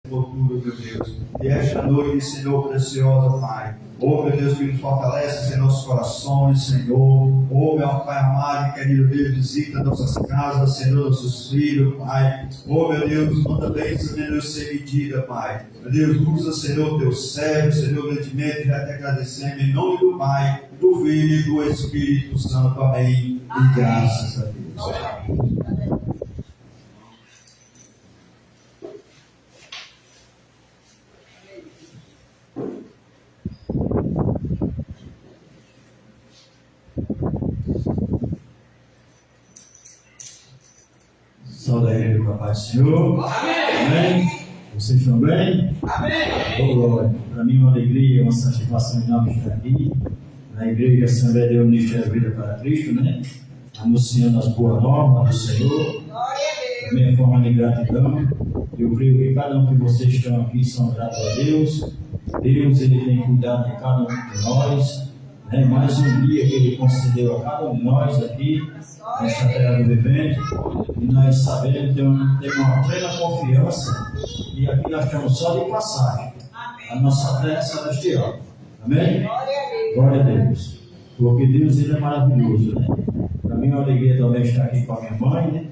futuro, meu Deus. E esta noite, Senhor preciosa, Pai. Oh, meu Deus, que nos fortalece em nossos corações, Senhor. Oh, meu Pai amado e querido Deus, visita nossas casas, Senhor, nossos filhos, Pai. Oh, meu Deus, manda bênçãos, meu Deus, sem medida, Pai. Meu Deus, usa, Senhor, teu servo, Senhor, grandemente, já te agradecemos, em nome do Pai, do Filho e do Espírito Santo. Amém. E graças a Deus. Saúde a igreja com a paz do Senhor. Amém. Vocês estão bem? Amém. Glória. Para mim é uma alegria, uma satisfação enorme estar aqui na igreja Assembleia de Ministério da Vida para Cristo, né? Anunciando as boas normas do Senhor. Da minha forma de gratidão. Eu creio que cada um de vocês que estão aqui são gratos a Deus. Deus, Ele tem cuidado de cada um de nós. Né? Mais um dia que Ele concedeu a cada um de nós aqui, nesta terra do evento, e nós sabemos, temos uma plena confiança, e aqui nós estamos só de passagem. A nossa terra celestial. Amém? Glória a Deus. Porque Deus, Ele é maravilhoso, né? Para mim é uma alegria também estar aqui com a minha mãe, né?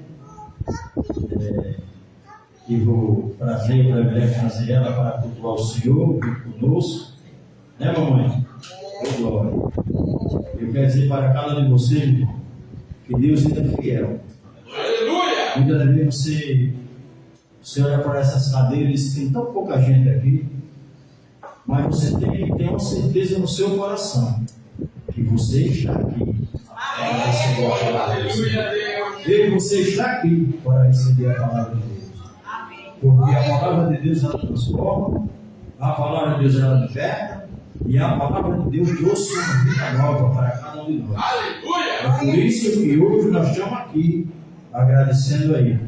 Tive o prazer e o privilégio de trazer ela para cultuar o Senhor junto conosco. Né, mamãe? Glória. Eu quero dizer para cada um de vocês que Deus ainda é fiel. Aleluia! Ainda deve você olha para essas cadeiras, tem tão pouca gente aqui, mas você tem que ter uma certeza no seu coração que você está aqui para receber a palavra de Deus. E você está aqui para receber a palavra de Deus. Porque a palavra de Deus ela transforma, a palavra de Deus ela liberta, e a palavra de Deus trouxe uma vida nova para cada um de nós. Aleluia! É por isso que hoje nós estamos aqui agradecendo a Ele.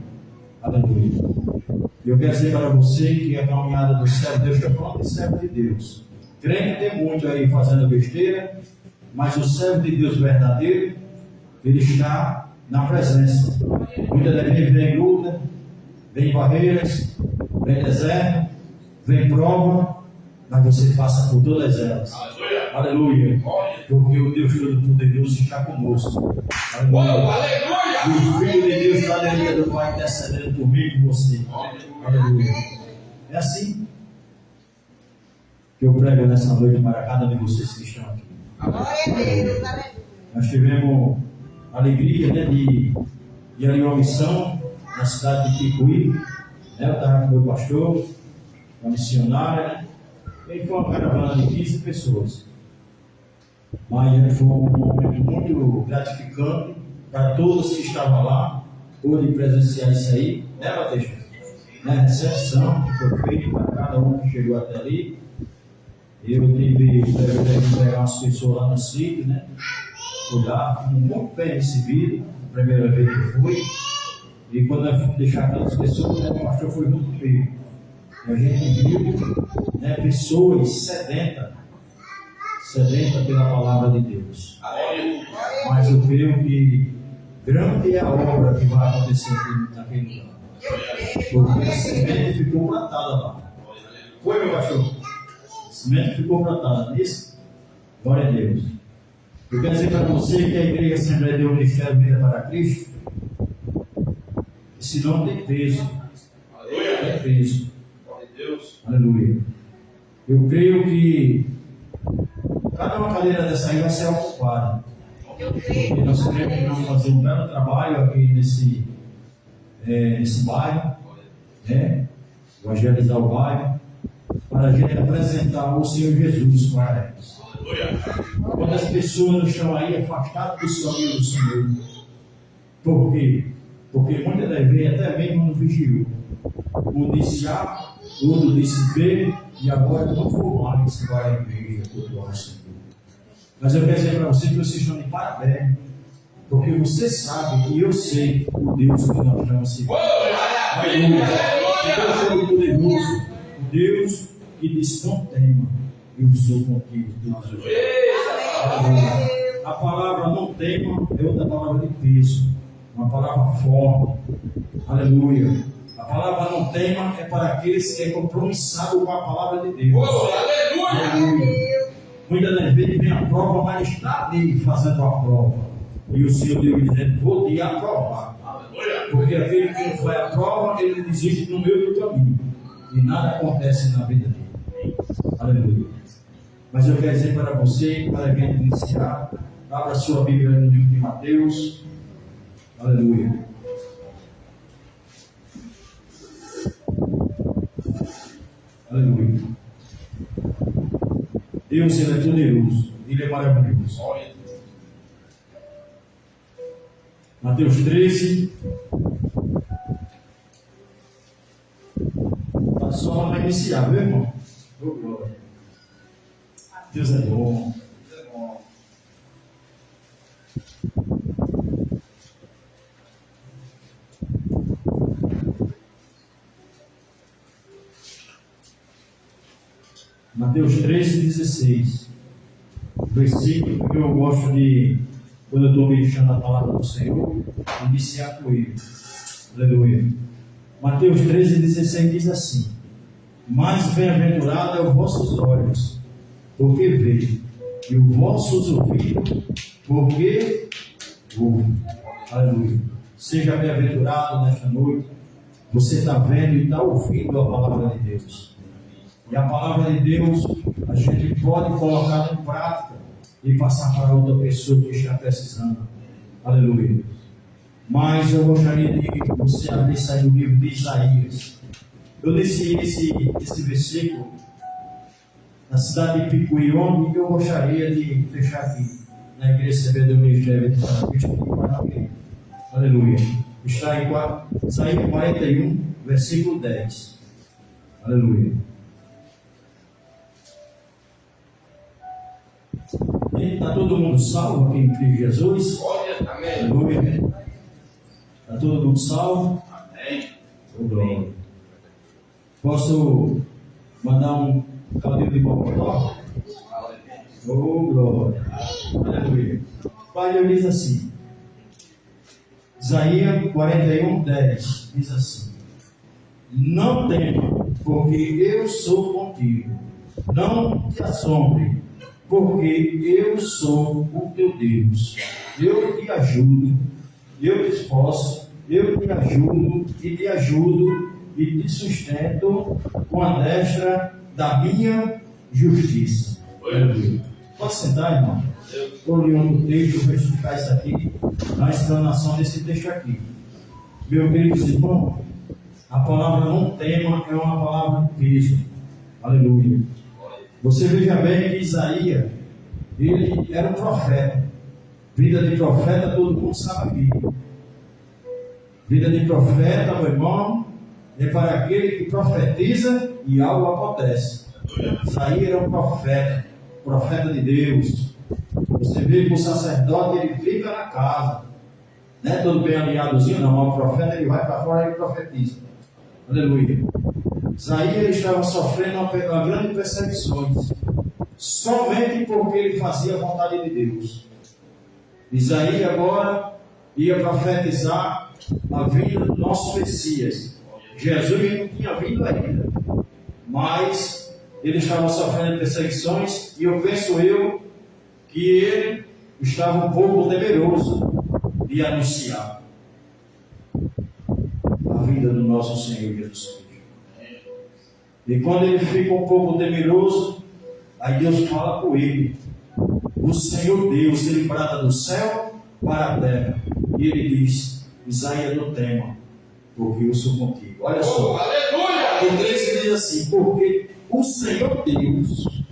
Aleluia! Eu quero dizer para você que a caminhada do servo de Deus, estou falando de servo de Deus. Crente tem muito aí fazendo besteira, mas o servo de Deus verdadeiro, ele está na presença. Muitas vezes vem luta, vem barreiras, vem deserto, vem prova, mas você passa por todas elas. Aleluia! Aleluia. Porque o Deus Todo-Poderoso está conosco. Aleluia! Aleluia. E o Filho de Deus está na alegria do Pai intercedendo por mim e por você. Aleluia! É assim que eu prego nessa noite para cada um de vocês que estão aqui. Aleluia. Nós tivemos a alegria, né, de ir ali uma missão na cidade de Picuí. Né? Eu estava com o meu pastor, uma missionária, né? E foi uma caravana de 15 pessoas. Mas foi um momento muito gratificante para todos que estavam lá, hoje presenciar isso aí, né, Batista? Na recepção que foi feita para cada um que chegou até ali. Eu tive o privilégio de pegar umas pessoas lá no sítio, né? Fui lá, fui muito bem recebido, a primeira vez que fui. E quando nós fomos deixar aquelas pessoas, né, o pastor foi junto comigo. A gente viu, né, pessoas sedentas pela palavra de Deus. Mas eu creio que grande é a obra que vai acontecer naquele lugar. Porque a semente ficou plantada lá. Foi, meu cachorro? A semente ficou plantada nisso. Glória a Deus. Eu quero dizer para você que a Igreja Assembleia de Ministério Vida para Cristo, esse nome tem peso. Tem peso. Aleluia. Eu creio que cada uma cadeira dessa aí vai ser ocupada. E nós queremos que vamos fazer um belo trabalho aqui nesse bairro, né? Evangelizar o bairro, para a gente apresentar o Senhor Jesus para eles. Quantas pessoas estão aí afastadas dos caminhos do Senhor? Por quê? Porque muitas das vezes até mesmo não vigiou. Um disse A, outro disse B, e agora não for mais para a igreja, cultuar o Senhor. Mas eu quero dizer para vocês que vocês estão de parabéns, porque você sabe e eu sei o Deus que nós estamos seguindo. Aleluia! O Deus Todo-Poderoso, o Deus que diz: não tema, eu sou contigo todos os dias. A palavra não tema é outra palavra de peso, uma palavra forte. Aleluia! A palavra não tema é para aqueles que é compromissado com a palavra de Deus. Aleluia! Muitas das vezes vem a prova, mas está ali fazendo a prova. E o Senhor Deus dizendo, vou te aprovar. Porque aquele que não foi à prova, ele desiste no meio do caminho. E nada acontece na vida dele. Aleluia. Mas eu quero dizer para você, para a gente iniciar, abra sua Bíblia no livro de Mateus. Aleluia. Aleluia. Deus, Ele é poderoso. Ele é maravilhoso. Mateus 13. Está só para iniciar, viu, irmão? Oh, glória. Deus é bom. Mateus 13:16. Versículo que eu gosto de, quando eu estou meditando a palavra do Senhor, iniciar com ele. Aleluia. Mateus 13:16 diz assim: mais bem-aventurado é os vossos olhos, porque vê, e os vossos ouvidos, porque ouvem. Aleluia. Seja bem-aventurado nesta noite. Você está vendo e está ouvindo a palavra de Deus. E a palavra de Deus a gente pode colocar em prática e passar para outra pessoa que está precisando. Aleluia. Mas eu gostaria de você abrir isso aí no livro de Isaías. Eu disse esse versículo na cidade de Picuí, onde eu gostaria de fechar aqui, na igreja CB do Ministério de Paraná. Aleluia. Está em Isaías 41, versículo 10. Aleluia. Está todo mundo salvo aqui em Cristo Jesus? Amém. Aleluia. Está todo mundo salvo? Amém. Oh, glória. Posso mandar um caldinho de bocotó? Oh, glória. Aleluia. O Pai diz assim, Isaías 41, 10 diz assim: não tema, porque eu sou contigo. Não te assombre, porque eu sou o teu Deus. Eu te ajudo, eu te esforço, eu te ajudo e te sustento com a destra da minha justiça. Aleluia. Pode sentar, irmão? Estou olhando o texto, vou explicar isso aqui, na explanação desse texto aqui. Meu querido irmão, a palavra não tema é uma palavra de peso. Aleluia. Você veja bem que Isaías, ele era um profeta. Vida de profeta, todo mundo sabe aqui. Vida de profeta, meu irmão, é para aquele que profetiza e algo acontece. Isaías era um profeta, profeta de Deus. Você vê que o sacerdote, ele fica na casa. Não é todo bem alinhadozinho, não. Mas o profeta, ele vai para fora e profetiza. Aleluia. Isaías estava sofrendo uma grande perseguições, somente porque ele fazia a vontade de Deus. Isaías agora ia profetizar a vinda do nosso Messias. Jesus não tinha vindo ainda, mas ele estava sofrendo perseguições, e eu penso que ele estava um pouco temeroso de anunciar a vinda do nosso Senhor Jesus Cristo. E quando ele fica um pouco temeroso, aí Deus fala com ele. O Senhor Deus, ele brada do céu para a terra. E ele diz: Isaías, não tema, porque eu sou contigo. Olha só. O 13 diz assim: porque o Senhor Deus,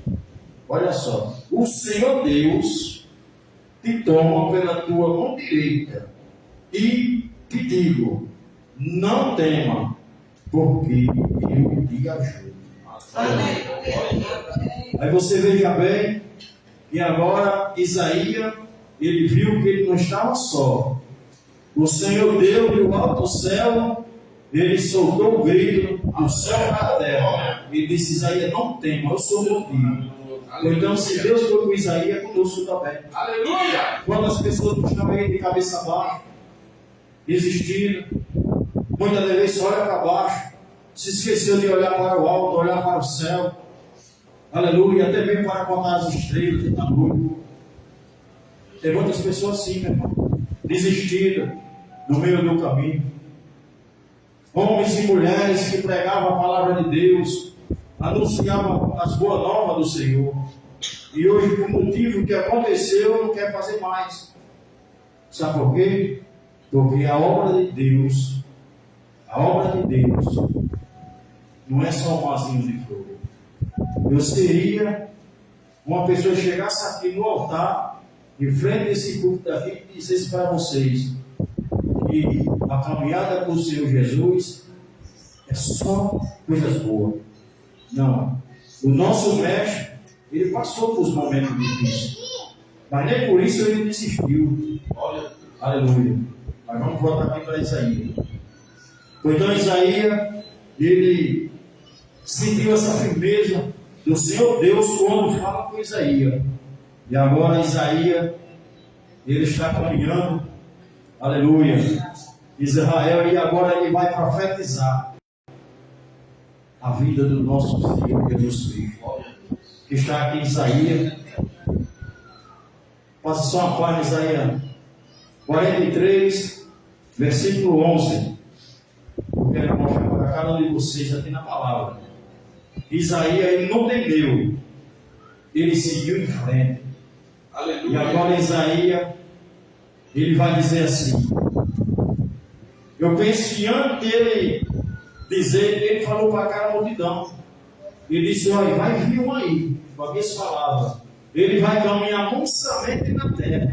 olha só, o Senhor Deus te toma pela tua mão direita e te digo: não tema, porque eu te ajudo. Aí você veja bem que agora Isaías, ele viu que ele não estava só. O Senhor deu do alto céu, ele soltou o grito do céu para a terra. Ele disse: Isaías, não tema, eu sou contigo. Então, se Deus foi com Isaías, conosco também. Aleluia! Quando as pessoas estavam aí de cabeça baixa, desistindo, Muitas das vezes olha para baixo, se esqueceu de olhar para o alto, olhar para o céu. Aleluia, até mesmo para contar as estrelas da noite. Tem muitas pessoas assim, meu irmão, desistidas no meio do caminho. Homens e mulheres que pregavam a palavra de Deus, anunciavam as boas novas do Senhor. E hoje, por motivo que aconteceu, não quer fazer mais. Sabe por quê? Porque a obra de Deus não é só um vasinho de flor. Eu seria uma pessoa que chegasse aqui no altar, em frente desse culto daqui, e dissesse para vocês que a caminhada com o Senhor Jesus é só coisas boas. Não. O nosso mestre, ele passou por momentos difíceis, mas nem por isso ele desistiu. Aleluia. Mas vamos voltar aqui para Isaías. Então Isaías, ele sentiu essa firmeza do Senhor Deus quando fala com Isaías. E agora Isaías, ele está caminhando, aleluia, Israel, e agora ele vai profetizar a vida do nosso Senhor Jesus Cristo, que está aqui em Isaías. Passa só uma página, Isaías 43, versículo 11. Eu quero mostrar para cada um de vocês aqui na palavra. Isaías, ele não temeu, ele seguiu em frente. Aleluia. E agora Isaías, ele vai dizer assim. Eu penso que antes dele dizer, ele falou para aquela multidão. Ele disse: olha, vai vir um aí, com as minhas palavras. Ele vai caminhar mansamente na terra.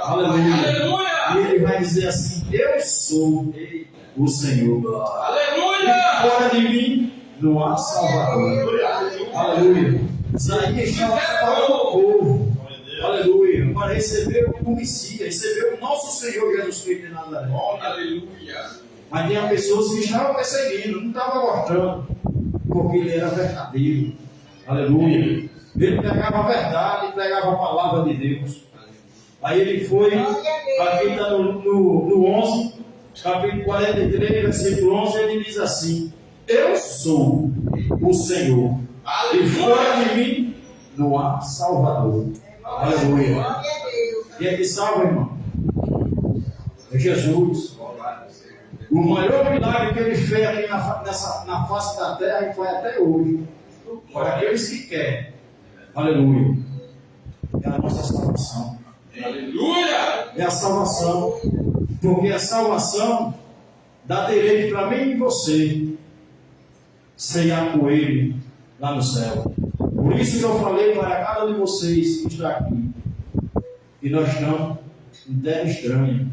Aleluia. Aleluia. E ele vai dizer assim: eu sou o Senhor. Aleluia. E fora de mim não há salvador. Aleluia. Isaías estava para o povo. Aleluia. Para receber o Messias, receber o nosso Senhor Jesus Cristo de Nazaré. Aleluia. Mas tinha pessoas que estavam perseguindo, não estavam gostando, porque ele era verdadeiro. Aleluia. Ele pregava a verdade, pregava a palavra de Deus. Aí ele foi, aqui está no 11, capítulo 43, versículo 11, ele diz assim: eu sou o Senhor, e fora de mim não há salvador. Aleluia. Quem é que salva, irmão? É Jesus. O maior milagre que ele fez aqui na face da terra, e foi até hoje, para aqueles que querem. Aleluia. É a nossa salvação. Aleluia. É a salvação. Porque a salvação dá direito para mim e você ceiar com ele lá no céu. Por isso que eu falei para cada um de vocês que está aqui, que nós estamos em terra estranha.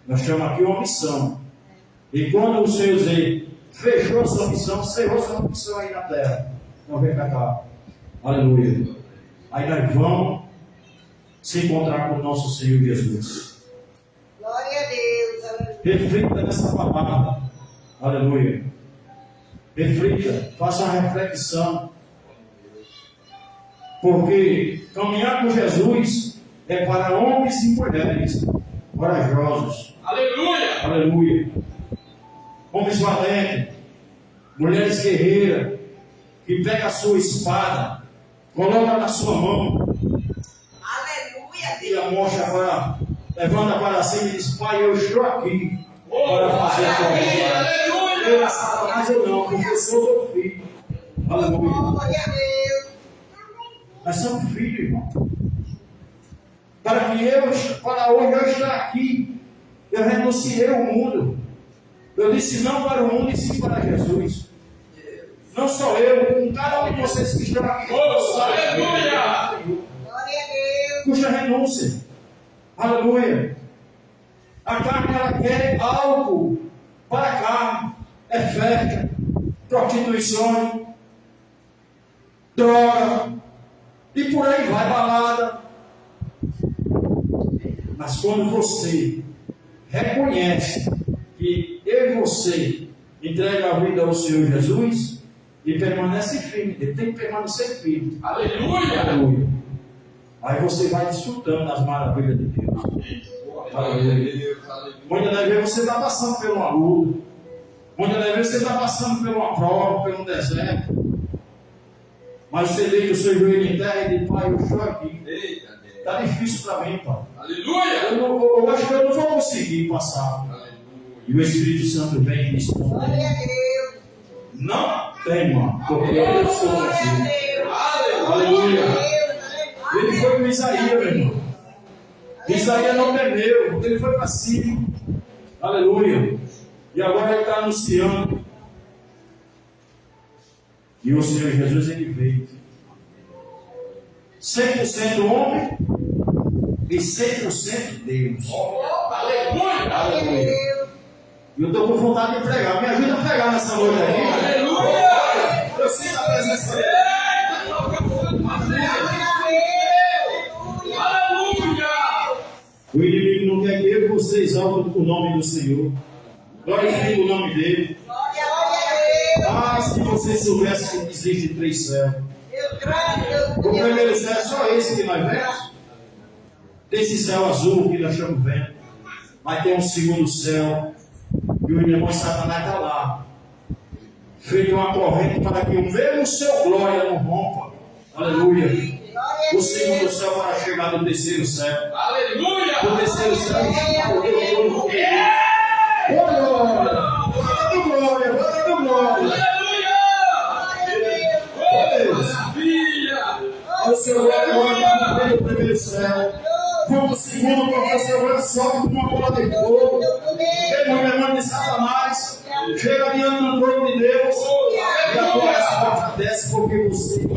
Nós estamos aqui uma missão. E quando o Senhor Zé fechou a sua missão, cerrou a sua missão aí na terra. Então vem para cá. Aleluia. Aí nós vamos se encontrar com o nosso Senhor Jesus. Glória a Deus. Reflita nessa palavra. Aleluia. Reflita. Faça uma reflexão. Porque caminhar com Jesus é para homens e mulheres corajosos. Aleluia. Aleluia. Homens valentes, mulheres guerreiras, que pega a sua espada, coloca na sua mão. Aleluia. E a mostra para, levanta para cima e diz: Pai, eu estou aqui para fazer a tua vontade. Aleluia. Satanás eu não, porque eu sou teu filho. Aleluia. Glória a Deus. Nós somos filhos, irmão. Para hoje eu estar aqui, eu renunciei ao mundo. Eu disse não para o mundo e sim para Jesus. Não só eu, com cada um de vocês que estão aqui. Aleluia! Glória a Deus. Custa renúncia. Aleluia. A carne, ela quer algo para a carne. É festa, prostituição, droga, e por aí vai, balada. Mas quando você reconhece que eu e você entrega a vida ao Senhor Jesus e permanece firme, ele tem que permanecer firme. Aleluia! Aleluia! Aí você vai desfrutando das maravilhas de Deus. Aleluia! Muitas das vezes você está passando por uma luta, Muitas das vezes você está passando por uma prova, por um deserto. Mas você deita o seu joelho em terra e diz, pai, eu estou aqui. Está difícil para mim, pai. Aleluia! Eu acho que eu não vou conseguir passar. Aleluia! E o Espírito Santo vem e diz, não Glória a Deus. não tema, porque eu sou Glória a contigo. Deus. Aleluia. Aleluia. Ele foi com Isaías, meu irmão. Isaías não temeu, ele foi para cima. Aleluia. E agora ele está anunciando. E o Senhor Jesus, ele veio 100% homem e 100% Deus. Aleluia! Aleluia. E eu estou com vontade de pregar. Me ajuda a pregar nessa noite aqui. Aleluia! Eu sinto a presença dele. Aleluia! O inimigo não quer que eu e você exaltem o nome do Senhor. Glorifique o nome dele. Ah, se você soubesse que existe 3 céus. O primeiro céu é só esse que nós vemos. Desse céu azul que nós estamos vendo. Mas tem um segundo céu. E o irmão Satanás está lá. Feito uma corrente para que o mesmo seu glória não rompa. Aleluia. O segundo céu para chegar no terceiro céu. Aleluia! O terceiro céu está o Deus Todo-Poderoso. Glória! Glória! Glória! O Senhor é glória no primeiro céu. Como o segundo, porque o Senhor é só como uma bola de fogo. Tem um demônio de Satanás. Chega diante do trono de Deus. E a tua resposta desce porque você.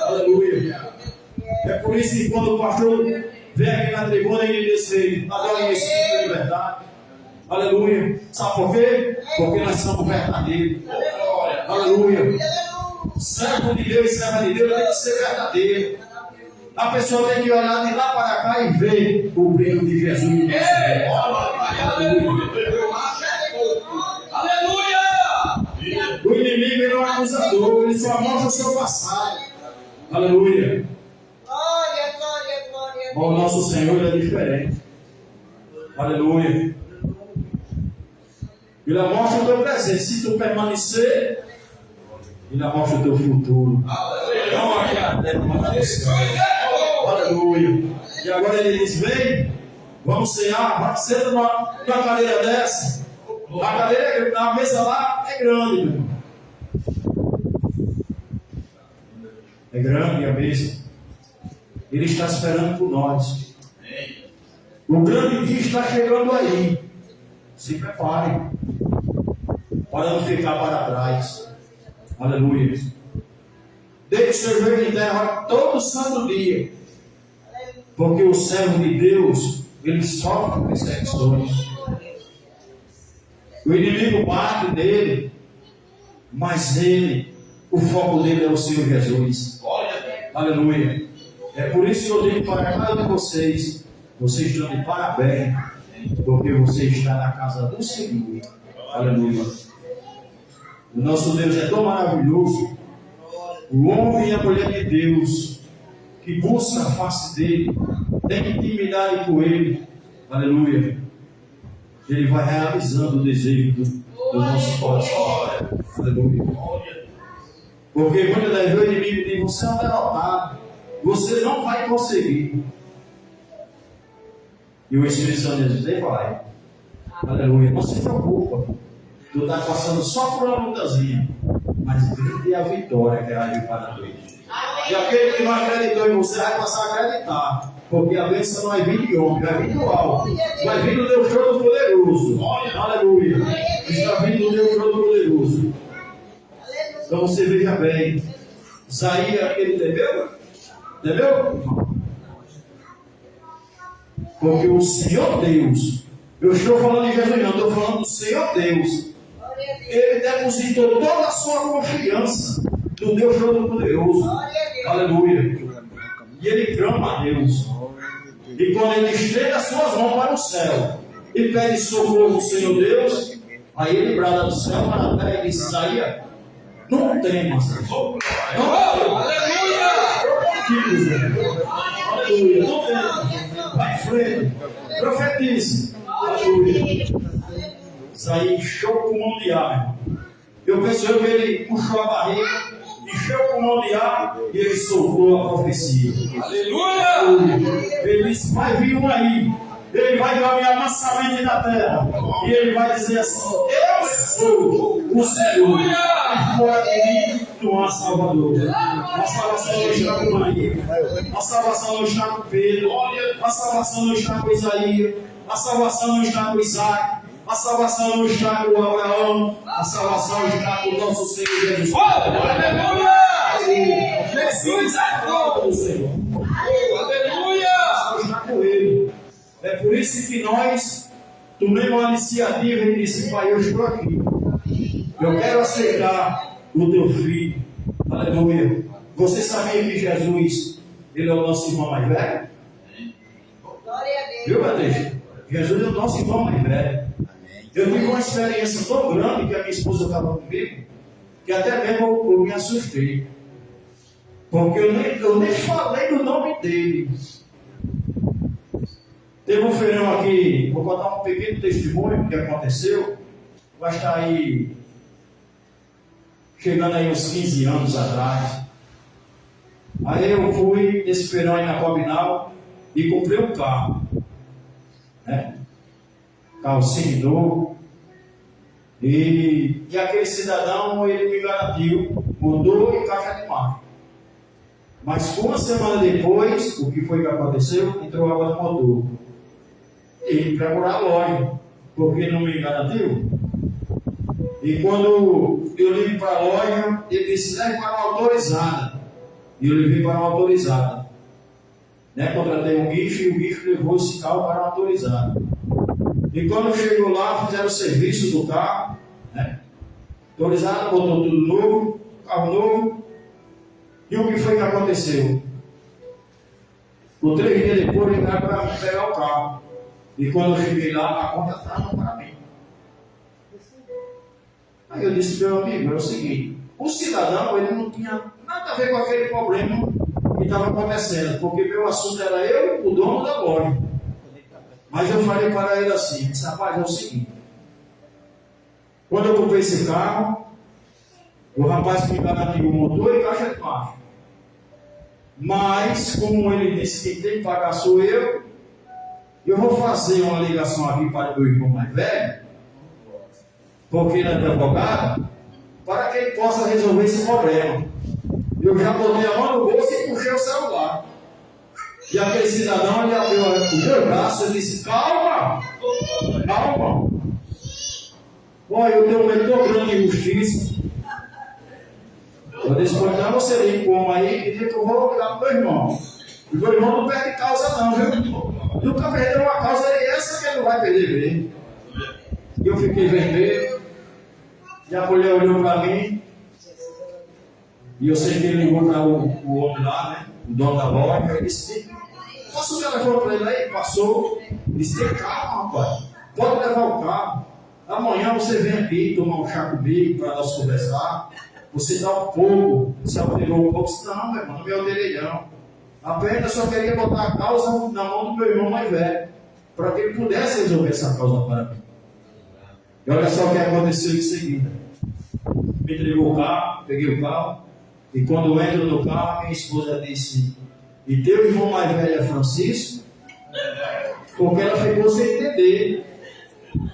Aleluia. É por isso que quando o pastor vem aqui na tribuna, ele diz assim: adora em espírito e verdade. Aleluia. Sabe por quê? Porque nós somos verdadeiros. Aleluia. Servo de Deus e serva de Deus tem que ser verdadeiro. A pessoa tem que olhar de lá para cá e ver o brilho de Jesus no nosso meio. Aleluia! O inimigo ele é um acusador, ele só mostra o seu passado. Aleluia. O nosso Senhor é diferente. Aleluia. Ele mostra o teu presente. Se tu permanecer, ele mostra o teu futuro. Aleluia. E agora ele diz: vem, vamos cear. Senta numa cadeira dessa. A cadeira, a mesa lá é grande, meu irmão. É grande a mesa. Ele está esperando por nós. O grande dia está chegando aí. Se prepare para não ficar para trás. Aleluia. Deite o seu joelho em terra todo santo dia. Porque o servo de Deus, ele sofre perseguições. O inimigo bate dele, mas ele, o foco dele é o Senhor Jesus. Aleluia. É por isso que eu digo para cada um de vocês: vocês estão de parabéns, porque você está na casa do Senhor. Aleluia. O nosso Deus é tão maravilhoso. O homem e a mulher de Deus que busca a face dele, tem intimidade com ele. Aleluia. Ele vai realizando o desejo do nosso coração. Aleluia. Porque muitas das vezes o inimigo diz: você é um derrotado, você não vai conseguir. E o Espírito Santo diz: ele vai. Aleluia. Não se preocupa. Tu está passando só por uma lutazinha, mas grande é a vitória que vai vir para nós. E aquele que não acreditou em você vai passar a acreditar, porque a bênção não vai vir de homem, vai vir do alto, vai vir do Deus Todo-Poderoso. Aleluia. Está vindo do Deus Todo-Poderoso. Então você veja bem, Isaías, ele temeu? Temeu? Porque o Senhor Deus, eu estou falando de Jesus, não, estou falando do Senhor Deus. Ele depositou toda a sua confiança no Deus Todo-Poderoso. Aleluia. E ele clama a Deus. E quando ele estende as suas mãos para o céu e pede socorro ao Senhor Deus, aí ele brada do céu para a terra e diz: Isaías, não temas. Aleluia! Aleluia. Não temas. Vai em frente. Profetize. Aleluia. Isaías encheu o pulmão de ar, meu irmão. Eu penso que ele puxou a barriga, encheu o pulmão de ar e ele soltou a profecia. Aleluia! Ele disse, vai vir um aí, ele vai caminhar mansamente na terra, e ele vai dizer assim, eu sou o Senhor, e fora de mim não há Salvador. A salvação não está com Maria, a salvação não está com Pedro, a salvação não está com Isaías, a salvação não está com Isaac, a salvação não está com Abraão, a salvação está com o nosso Senhor Jesus. Aleluia! Jesus é do Senhor. Aleluia! Está com Ele. É por isso que nós tomamos uma iniciativa e disse, Pai, eu estou aqui. Eu quero aceitar o teu filho. Aleluia. Você sabia que Jesus, ele é o nosso irmão mais velho? Glória a Deus. Viu, Patrícia? Jesus é o nosso irmão mais velho. Eu tive uma experiência tão grande que a minha esposa estava comigo, que até mesmo eu me assustei. Porque eu nem falei do nome dele. Teve um feirão aqui, vou contar um pequeno testemunho que aconteceu. Vai estar aí, chegando aí uns 15 anos atrás. Aí eu fui nesse feirão aí na Cobinal e comprei um carro. Né? Carro seminovo. E aquele cidadão, ele me garantiu motor e caixa de marcha. Mas uma semana depois, o que foi que aconteceu? Entrou água no motor. Ele procurou a loja, porque não me garantiu. E quando eu ligo para a loja, ele disse, leve para uma autorizada. E eu levei para uma autorizada. Né? Contratei um guicho e o guicho levou esse carro para uma autorizada. E quando chegou lá, fizeram o serviço do carro, né? Autorizada, botou tudo novo, carro novo. E o que foi que aconteceu? Por 3 dias depois, ligaram para mim pegar o carro. E quando eu cheguei lá, a conta estava para mim. Aí eu disse, meu amigo, é o seguinte, o cidadão, ele não tinha nada a ver com aquele problema que estava acontecendo, porque meu assunto era eu, o dono da loja. Mas eu falei para ele assim, disse, rapaz, é o seguinte, quando eu comprei esse carro, o rapaz me garantiu o motor e caixa de marcha. Mas, como ele disse que tem que pagar sou eu vou fazer uma ligação aqui para o meu irmão mais velho, porque ele é advogado, para que ele possa resolver esse problema. Eu já botei a mão no bolso e puxei o celular. E aquele cidadão, ele abriu o meu braço e disse, calma, calma. Olha, eu tenho um medo tão grande de injustiça. Eu disse, pois não, você vem como aí, que dia que eu vou ligar para o meu irmão. E meu irmão não perde causa não, viu? Nunca perdeu uma causa, é essa que ele não vai perder mesmo. E eu fiquei vermelho. E a mulher olhou para mim. E eu sei que ele ligou para o homem lá, né? O dono da loja. Ele disse, passa o telefone para ele aí. Passou. Ele disse, tem calma, rapaz. Pode levar o carro. Amanhã você vem aqui tomar um chá comigo para nós conversar. Você dá um pouco. Você alterou um pouco. Não, meu irmão, não me alterei não. Apenas só queria botar a causa na mão do meu irmão mais velho, para que ele pudesse resolver essa causa para mim. E olha só o que aconteceu em seguida. Me entregou o carro, peguei o carro, e quando eu entro no carro, minha esposa disse, e teu irmão mais velho é Francisco? Porque ela ficou sem entender.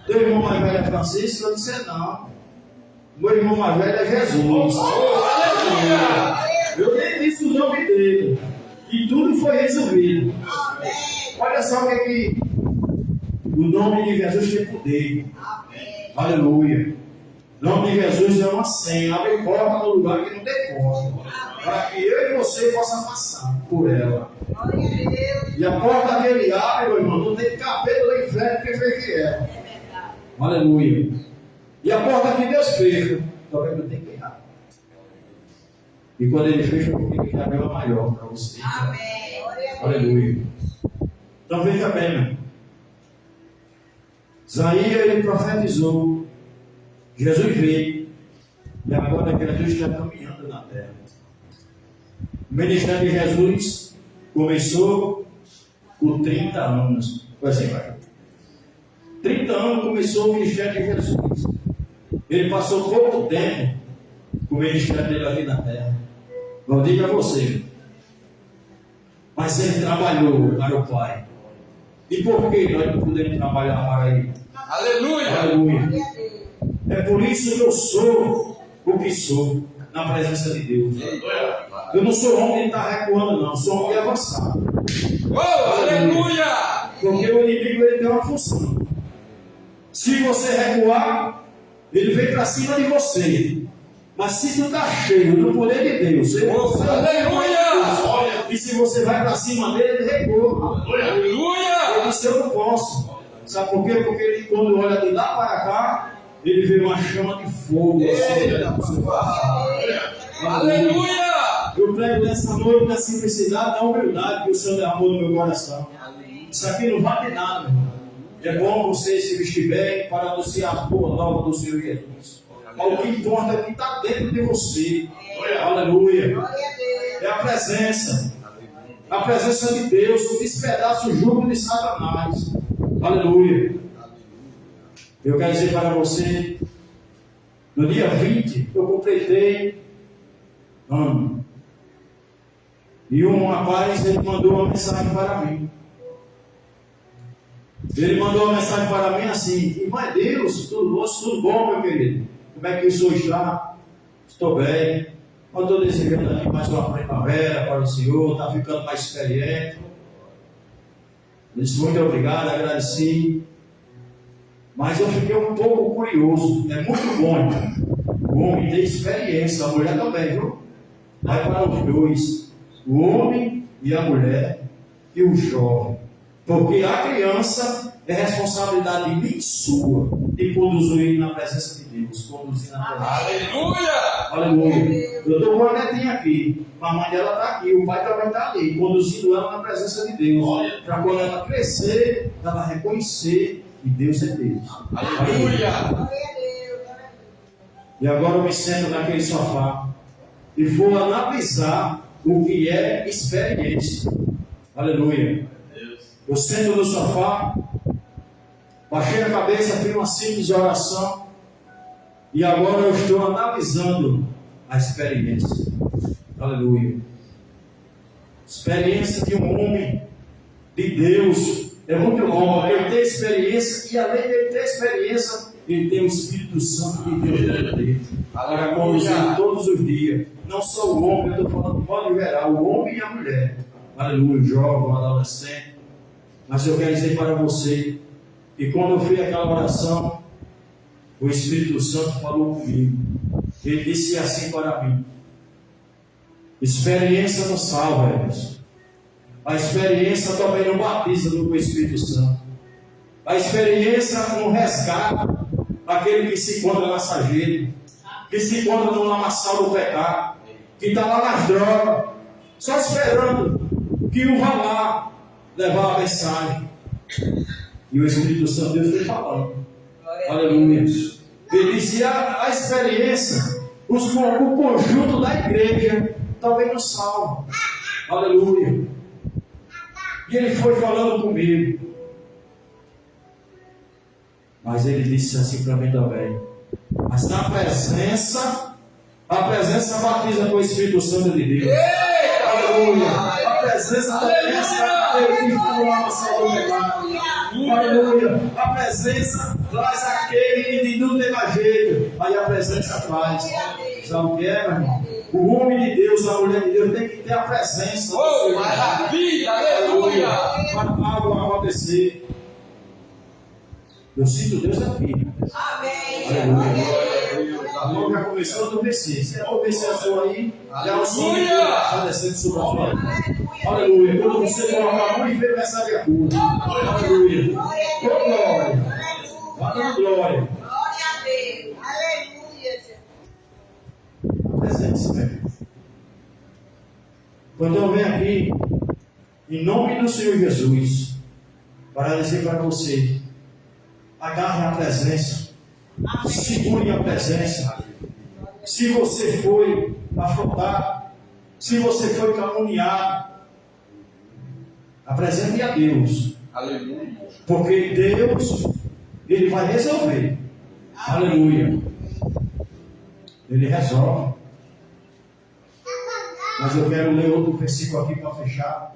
Teu irmão mais velho é Francisco? Eu disse, não. Meu irmão mais velho é Jesus. Eu nem disse o nome dele. E tudo foi resolvido. Olha só o que o nome de Jesus tem poder. Aleluia. O nome de Jesus é uma senha. Abre porta no lugar que não tem porta. Para que eu e você possam passar por ela. E a porta que ele abre, meu irmão, não tem cabelo do inferno que feche ela. Aleluia. E a porta que Deus fecha, também não tem quem abre. E quando ele fecha, porque ele abre uma maior para você. Amém. Aleluia. Então veja bem, meu. Isaías, ele profetizou. Jesus veio. E agora Jesus está caminhando na terra. O ministério de Jesus começou com 30 anos. Foi assim, vai. 30 anos começou o ministério de Jesus. Ele passou pouco tempo com o ministério dele aqui na terra. Não digo a você. Mas ele trabalhou para o Pai. E por que nós não podemos trabalhar para ele? Aleluia. Aleluia. É por isso que eu sou o que sou na presença de Deus. Eu não sou homem de estar recuando, não. Eu sou homem de avançar. Oh, aleluia. Porque o inimigo ele tem uma função. Se você recuar, ele vem para cima de você. Mas se tu está cheio do poder de Deus, aleluia. E se você vai para cima dele, ele recua. Aleluia. Ele disse, eu não posso. Sabe por quê? Porque ele, quando olha de lá para cá, ele vê uma chama de fogo. Aleluia. Eu prego nessa noite na simplicidade, na humildade que o Senhor derramou no meu coração. Isso aqui não vale nada, meu irmão. É bom você se vestir bem para anunciar a boa nova do Senhor Jesus. Mas o que importa é o que está dentro de você. Aleluia. É a presença. A presença de Deus que despedaça o jugo de Satanás. Aleluia. Eu quero dizer para você, no dia 20, eu completei ano. E um rapaz, ele mandou uma mensagem para mim. Ele mandou uma mensagem para mim assim: irmão é Deus, tudo bom, meu querido? Como é que o senhor está? Estou bem. Eu estou desejando aqui mais uma primavera para o senhor, está ficando mais experiente. Eu disse muito obrigado, agradeci. Mas eu fiquei um pouco curioso. É muito bom, irmão. O homem tem experiência, a mulher também, viu? Vai para os dois: o homem e a mulher e o jovem. Porque a criança é responsabilidade minha e sua de conduzir na presença de Deus. Conduzir na presença. Aleluia! Aleluia! Eu estou com a netinha aqui, a mãe dela está aqui, o pai também está ali, conduzindo ela na presença de Deus. Para quando ela crescer, ela reconhecer que Deus é Deus. Aleluia! E agora eu me sento naquele sofá e vou analisar o que é experiência. Aleluia! Eu sento no sofá, baixei a cabeça, fiz uma simples oração e agora eu estou analisando a experiência. Aleluia. Experiência de um homem de Deus é muito bom, porque ele tem experiência e além de ele ter experiência, ele tem o Espírito Santo de Deus dentro dele para conduzir todos os dias. Não só o homem, eu estou falando de modo geral, o homem e a mulher. Aleluia, o jovem, o adolescente. Mas eu quero dizer para você que quando eu fiz aquela oração, o Espírito Santo falou comigo. Ele disse assim para mim: experiência não salva, irmãos. A experiência também não batiza no Espírito Santo. A experiência não resgata aquele que se encontra na sarjeta, que se encontra no lamaçal do pecado, que está lá nas drogas, só esperando que um vá lá levar a mensagem. E o Espírito Santo Deus foi falando. Aleluia. Ele disse: a experiência, o conjunto da igreja também nos salva. Aleluia. E ele foi falando comigo. Mas ele disse assim para mim também: mas na presença, a presença batiza com o Espírito Santo de Deus. Aleluia. A presença da presença aleluia. A presença traz aquele que não tem mais jeito. Aí a presença traz. Sabe o que é, meu irmão? O homem de Deus, a mulher de Deus tem que ter a presença. Oh, maravilha, aleluia. Para algo acontecer. Eu sinto Deus aqui. Amém. Aleluia. A mão já começou a adormecer. Se adormecer a sua aí, já o som está descendo sobre a sua vida. Aleluia. Quando você colocar a mão e ver essa área pura. Aleluia. Com glória. Vai dando glória. Glória a Deus. Aleluia. Presença, né? Quando eu venho aqui, em nome do Senhor Jesus, para dizer para você: agarre a presença, segure a presença. Se você foi afrontado, se você foi caluniado, apresente a Deus. Aleluia. Porque Deus Ele vai resolver. Aleluia. Ele resolve. Mas eu quero ler outro versículo aqui para fechar.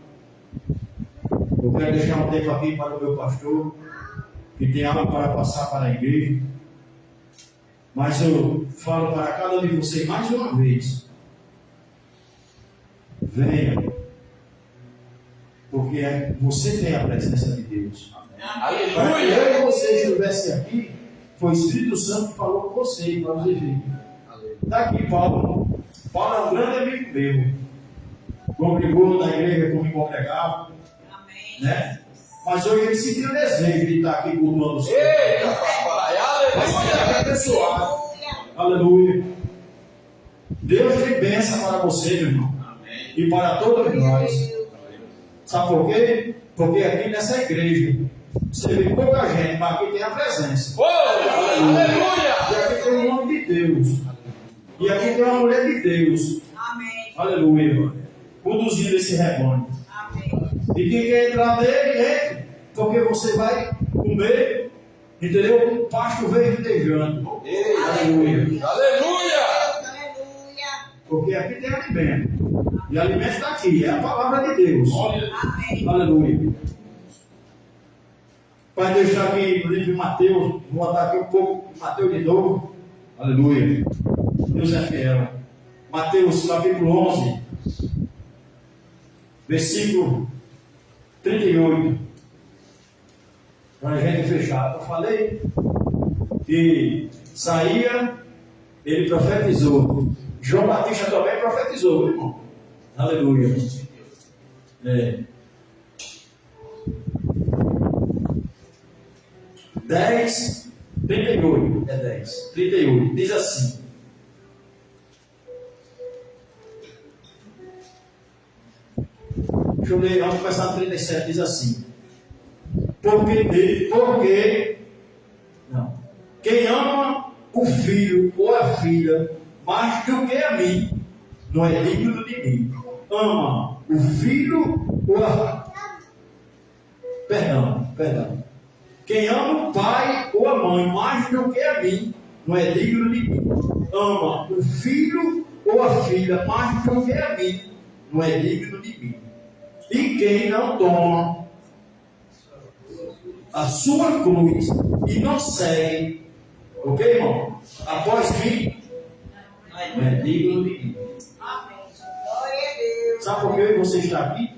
Eu quero deixar um tempo aqui para o meu pastor, que tem algo para passar para a igreja. Mas eu falo para cada um de vocês mais uma vez: venha, porque você tem a presença de Deus. Para que eu e você estivesse aqui, foi o Espírito Santo que falou com você, para os efeitos. Está aqui Paulo. Paulo é um grande amigo meu. Congregou na igreja como congregava, né? Mas hoje ele sentiu o desejo de estar aqui cultuando o Senhor. Eita, papai, aleluia. Abençoado. Aleluia. Deus tem bênção para você, meu irmão. E para todos nós. Sabe por quê? Porque aqui nessa igreja você vê pouca gente, mas aqui tem a presença. Aleluia. E aqui tem o nome de Deus. E aqui tem uma mulher de Deus. Amém. Aleluia. Conduzindo esse rebanho. Amém. E quem quer entrar nele, entre. Porque você vai comer, entendeu? Um pasto verdejando. Aleluia. Aleluia. Aleluia. Porque aqui tem alimento. E alimento está aqui, é a palavra de Deus. Amém. Aleluia. Pai, Deus está aqui no livro de Mateus. Vou botar aqui um pouco de Mateus de novo. Aleluia. Deus é fiel. Mateus capítulo 11, versículo 38. Para a gente fechar. Eu falei que saía, ele profetizou. João Batista também profetizou, irmão. Aleluia. 10, 38. É 10, 38. Diz assim: deixa eu ler, vamos começar no 37. Diz assim: não. Quem ama o filho ou a filha mais do que a mim, não é digno de mim. Ama o filho ou a... Perdão. Quem ama o pai ou a mãe mais do que a mim, não é digno de mim. Ama o filho ou a filha mais do que a mim, não é digno de mim. E quem não toma a sua cruz e não segue, ok, irmão? Após mim, não é digno de mim. Amém. Glória a Deus. Sabe por que você está aqui?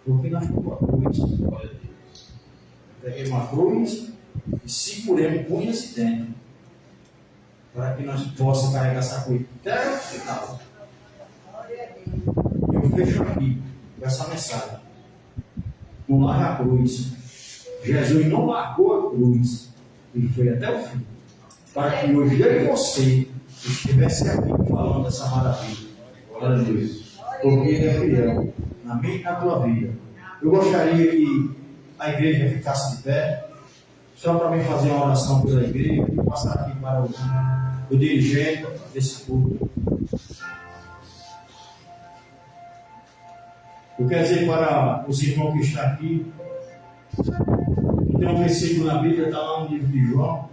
Porque nós tomamos a cruz. Peguei uma cruz e seguremos punhas e dentro, para que nós possamos carregar essa cruz até o final. Eu fecho aqui com essa mensagem. Não larga a cruz. Jesus não largou a cruz. Ele foi até o fim. Para que hoje eu e você estivesse aqui falando dessa maravilha. Aleluia. Porque Ele é fiel na minha e na tua vida. Eu gostaria que a igreja ficasse de pé, só para mim fazer uma oração pela igreja, e passar aqui para o dirigente desse culto. Eu quero dizer para os irmãos que estão aqui, que tem um versículo na Bíblia, está lá no livro de João,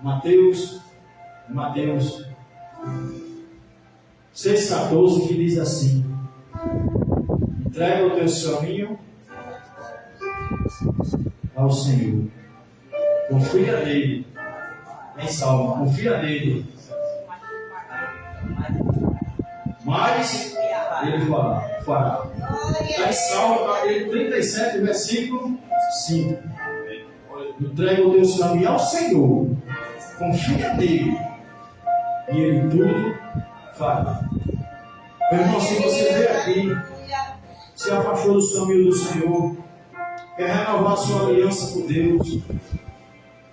Mateus 6,14, que diz assim: entrega o teu caminho ao Senhor, confia nele, em salva, confia nele, mas ele fará. Está em Salmo, capítulo 37, versículo 5. Entrega o teu caminho ao Senhor, confia nele, e ele tudo fará. Meu irmão, se você veio aqui, se afastou dos caminhos do Senhor, quer renovar sua aliança com Deus,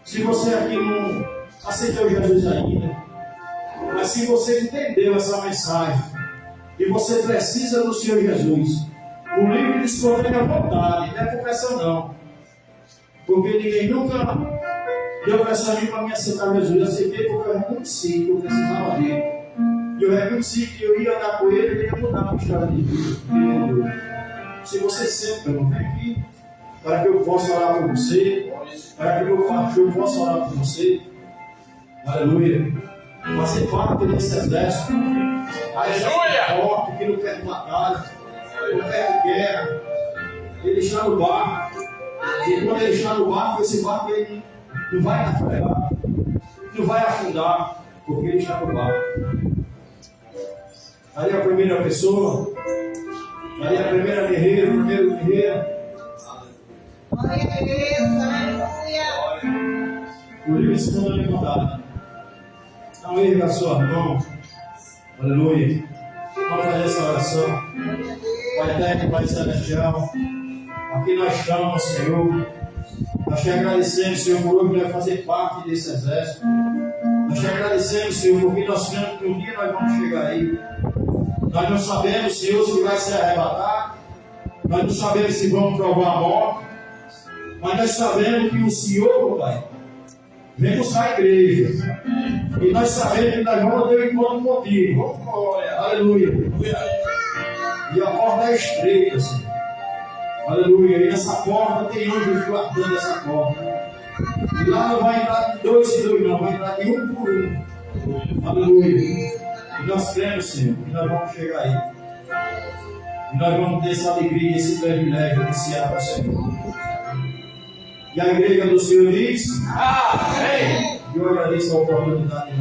se você aqui não aceitou Jesus ainda, mas se você entendeu essa mensagem e você precisa do Senhor Jesus, o livro de escolher à vontade, não é por pressão não, porque ninguém nunca deu pressão para mim aceitar Jesus. Eu aceitei porque eu reconheci que eu precisava dele, e eu reconheci que eu ia andar com ele e ele ia mudar a minha história de vida. Se você sempre, meu irmão, vem aqui, para que eu possa orar por você, para que o meu pastor possa orar por você. Aleluia. Fazer parte desse exército. Aleluia. Forte, que não quer batalha, não quer guerra. Ele está no barco. E quando ele está no barco, esse barco ele não vai navegar, não vai afundar, porque ele está no barco. Ali a primeira pessoa, ali a primeira guerreira, o primeiro guerreiro. Glória a Deus, aleluia. O livro de segunda Levantada. Então erga a sua mão. Aleluia. Vamos fazer essa oração. Pai eterno, Pai celestial. Aqui nós estamos, Senhor. Nós te agradecemos, Senhor, por hoje nós fazer parte desse exército. Nós te agradecemos, Senhor, porque nós sabemos que um dia nós vamos chegar aí. Nós não sabemos, Senhor, se vai ser arrebatado. Nós não sabemos se vamos provar a morte. Mas nós sabemos que o Senhor, Pai, vem buscar a igreja. E nós sabemos que nós vamos ter um encontro contigo. Aleluia. E a porta é estreita, Senhor. Aleluia. E nessa porta tem anjos guardando essa porta. E lá não vai entrar de 2 em 2, não. Vai entrar de 1 por 1. Aleluia. E nós cremos, Senhor, que nós vamos chegar aí. E nós vamos ter essa alegria e esse privilégio de se para o Senhor. E a igreja do Senhor diz: Amém. E eu agradeço a oportunidade.